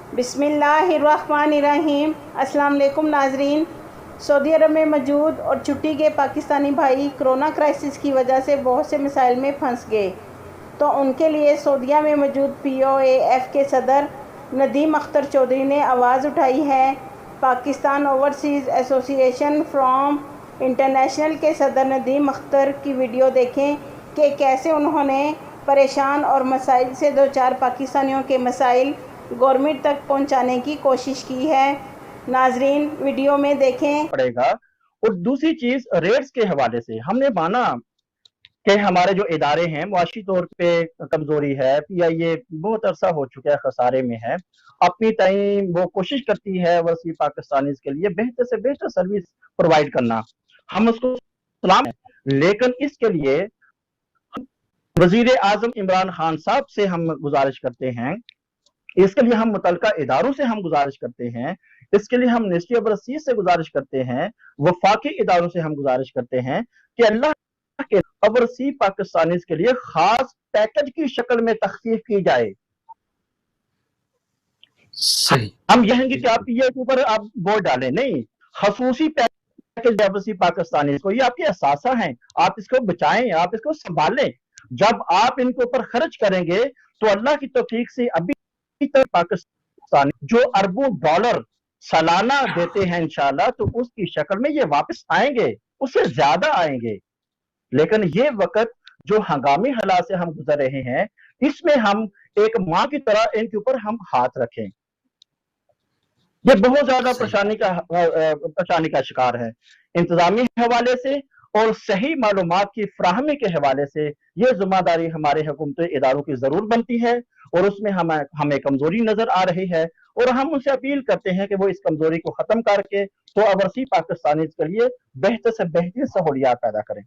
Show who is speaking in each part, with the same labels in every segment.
Speaker 1: बिस्मिल्लाहिर्रहमानिर्रहीम। अस्सलाम वालेकुम नाजरीन। सऊदी अरब में मौजूद और छुट्टी के पाकिस्तानी भाई कोरोना क्राइसिस की वजह से बहुत से मसाइल में फंस गए, तो उनके लिए सऊदीया में मौजूद POAF के सदर नदीम अख्तर चौधरी ने आवाज़ उठाई है। Pakistan overseas association from international के सदर नदीम अख्तर की वीडियो देखें कि कैसे उन्होंने परेशान और मसाइल से दो चार पाकिस्तानियों के मसाइल गवर्नमेंट तक पहुंचाने की कोशिश की है। नाजरीन वीडियो में देखें
Speaker 2: पड़ेगा। और दूसरी चीज रेट्स के हवाले से हमने माना कि हमारे जो इदारे हैं मुआशी तौर पे कमजोरी है। PIA बहुत अरसा हो चुका है खसारे में है। अपनी टाइम वो कोशिश करती है वसी पाकिस्तानी के लिए बेहतर से बेहतर सर्विस प्रोवाइड करना, हम उसको सलाम है। लेकिन इसके लिए वजीर आजम इमरान खान साहब से हम गुजारिश करते हैं, इसके लिए हम मुतलका इदारों से हम गुजारिश करते हैं, इसके लिए हम मिनिस्ट्री ऑफ ओवरसीज से गुजारिश करते हैं, वफाकी इदारों से हम गुजारिश करते हैं कि अल्लाह के ओवरसीज पाकिस्तानी के लिए खास पैकेज की शक्ल में तखफीफ की जाए।
Speaker 3: सही।
Speaker 2: हम यह हैं कि आप ये ऊपर आप वोट डालें, नहीं, खसूसी पैकेज ओवरसीज पाकिस्तानी को, ये आपके असासा हैं, आप इसको बचाएं, आप इसको संभालें। जब आप इनके ऊपर खर्च करेंगे तो अल्लाह की तौफीक से अभी तक पाकिस्तान जो अरबों डॉलर सालाना देते हैं इंशाल्लाह, तो उसकी शक्ल में ये वापस आएंगे, उससे ज्यादा आएंगे। लेकिन ये वक्त जो हंगामी हालात से हम गुजर रहे हैं, इसमें हम एक माँ की तरह इनके ऊपर हम हाथ रखें। ये बहुत ज्यादा परेशानी का शिकार है। इंतजामी हवाले से और सही मालूमात की फ्राहमी के हवाले से ये जिम्मेदारी हमारे हुकूमती इदारों की जरूर बनती है, और उसमें हमें कमजोरी नजर आ रही है, और हम उनसे अपील करते हैं कि वो इस कमजोरी को खत्म करके तो ओवरसीज पाकिस्तानी के लिए बेहतर से बेहतरीन सहूलियात पैदा करें।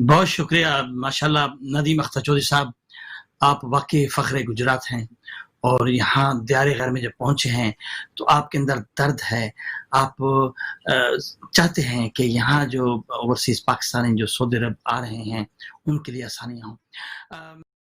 Speaker 3: बहुत शुक्रिया माशाल्लाह नदीम अख्तर चौधरी साहब, आप वाकई फ़ख्र गुजरात हैं, और यहाँ दियारे घर में जब पहुँचे हैं तो आपके अंदर दर्द है। आप चाहते हैं कि यहाँ जो ओवरसीज़ पाकिस्तानी जो सऊदी अरब आ रहे हैं उनके लिए आसानियाँ हों।